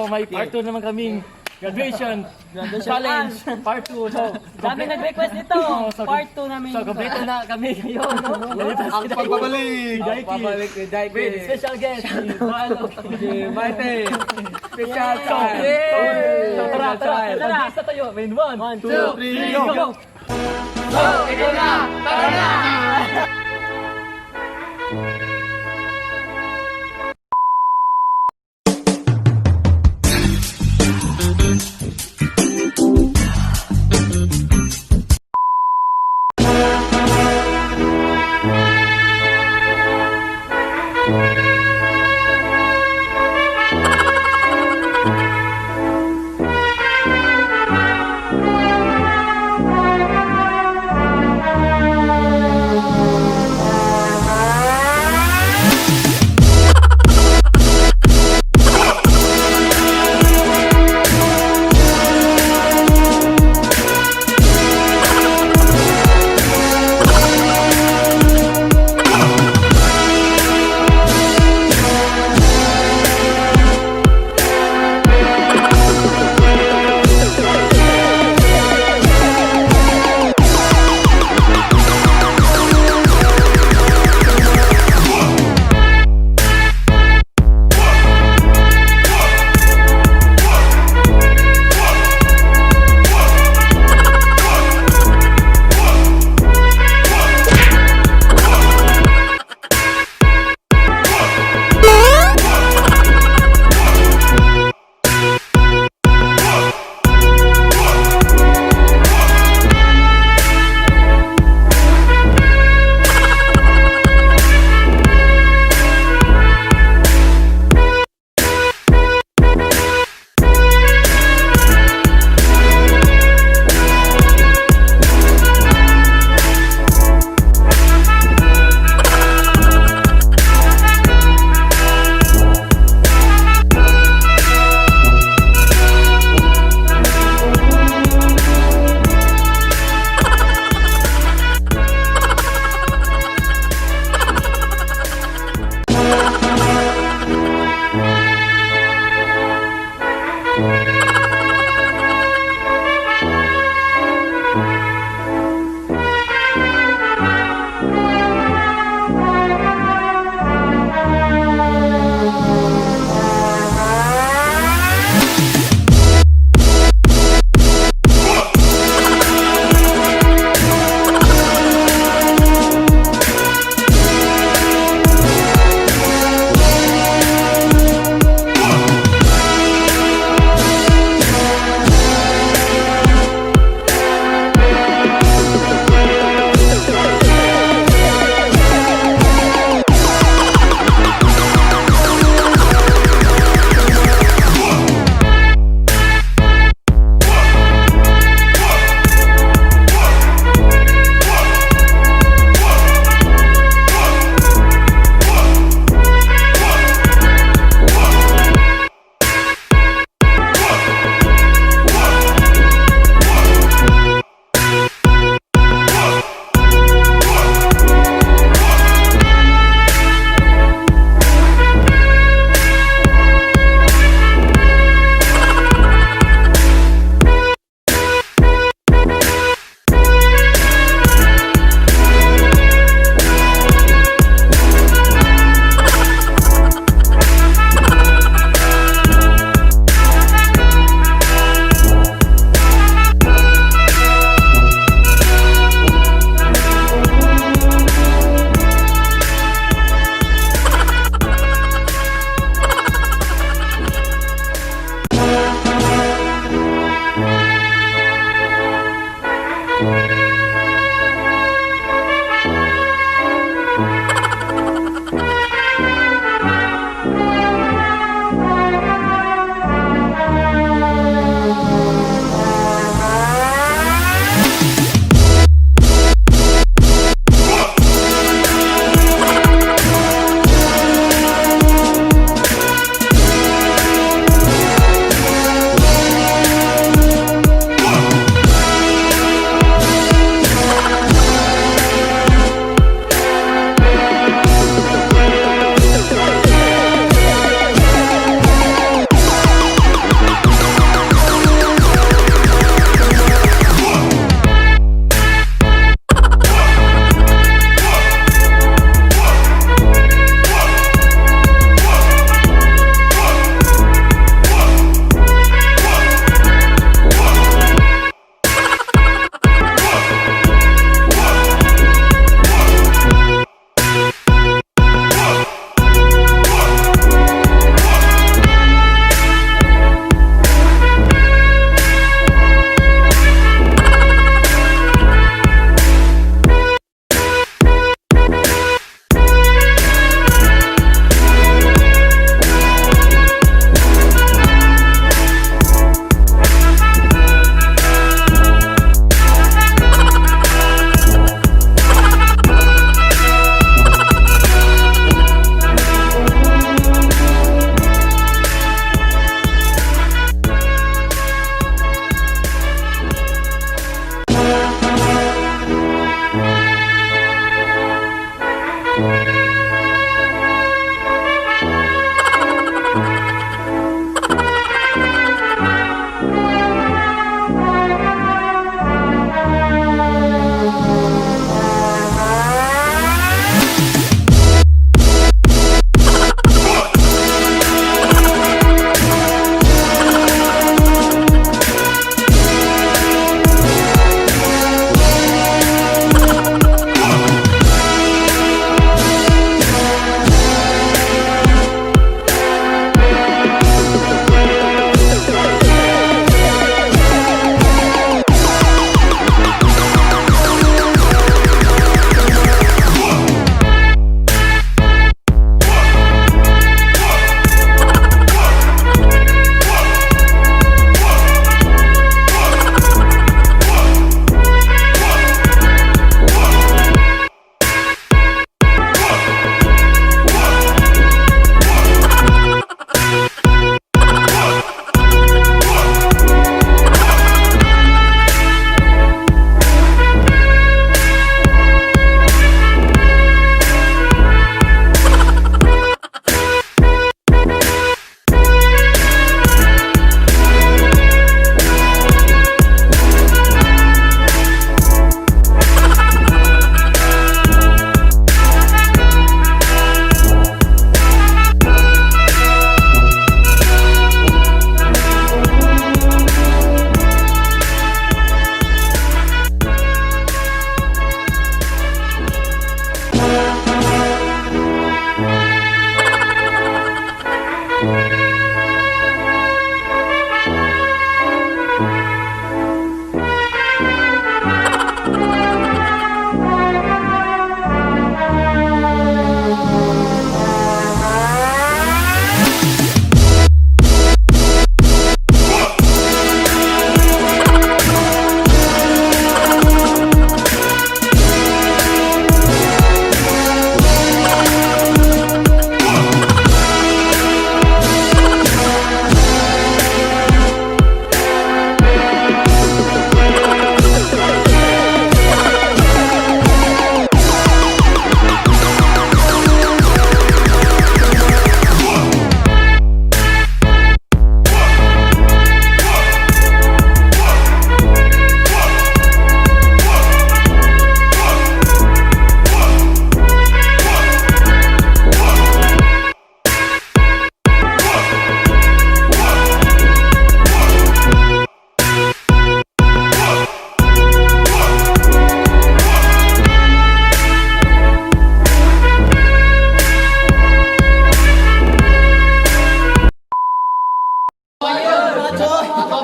may part 2 naman kaming graduation challenge. Part 2. So, Dami nag-request nito. Part 2 namin. So, kompleto na kami ngayon. Ang pagbabalik! Ang pagbabalik ni Daikit. With special guest, si Paolo. Si Maite! Special So, time! tara. Mag-guess na tayo. 1, 2, 3, go! So, ito na! Tara na!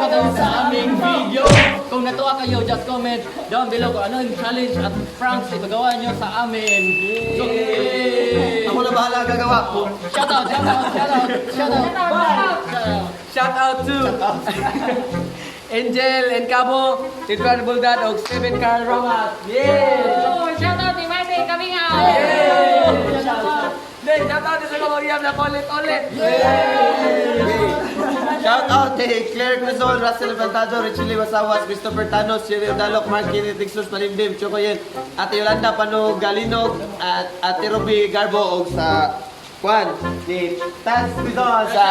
sama kayo sa aming video. Kung natuwa kayo, just comment down below kung ano yung challenge at pranks ipagawa nyo sa amin. So, Ako na bahala gagawa ko. shoutout. Shout out to Angel and Cabo, Incredible Dad, og Steven Carl Romas. Yeah! Shoutout ni Mate, kami nga! Shout out sa mga iyam na ulit. Shout out kay Claire Cuizon, Russell Vantado, Richie Wasawas, Christopher Tanos, Jerry Dalok, Mark Kenneth, Tixos Palimdim, Chokoyen, Ate Yolanda Panog Galinog, at Ate Ruby Garbo, og sa Juan, ni Taz Cuizon sa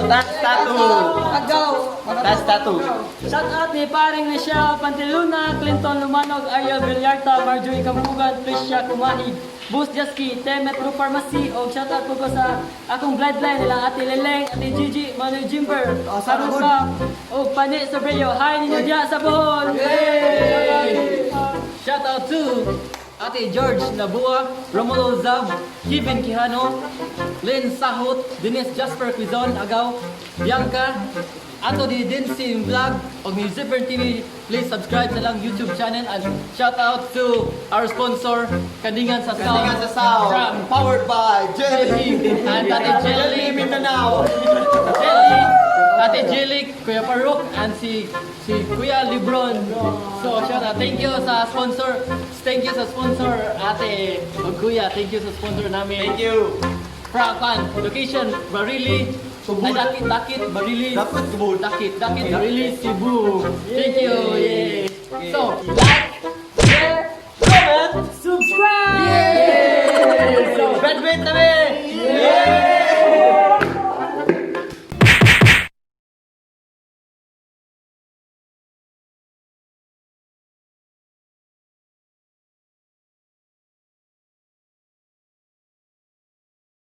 Taz Tattoo. Taz Tattoo. Shoutout ni paring na siya, Pantiluna, Clinton Lumanog, Ariel Villarta, Marjorie Kampugan, Tricia Kumahig, Boost Jaski, Temet True Pharmacy, o shoutout po ko sa akong bloodline nilang Ate Leleng, Ate Gigi, Manoy Jimber, Saruka, o Pani Sobreo. Hi ninyo diya sa Bohol! Shoutout to Ate George Nabua, Romulo Zab, Kevin Quijano, Lynn Sahot, Denise Jasper Cuizon, Agaw, Bianca, ato di Dinsi Vlog, o ni Zipper TV. Please subscribe sa lang YouTube channel and shoutout to our sponsor, Kandingan sa Sound. Kandingan sa Sound. From Powered by Jelly. and Ate Jelly Mindanao. Jelly, Ate Jelly, Kuya Parok, and si Kuya Libron. So, shout out. Thank you sa sponsor. Thank you sa sponsor, Ate o Kuya. Thank you sa sponsor namin. Thank you. Prakan, location, Barili. Ay, Dakit, Barili. Dapat Cebu. Dakit, Barili, Cebu. Thank you. Yay. So, like, share, comment, Subscribe! yay! So, Graduate na rin!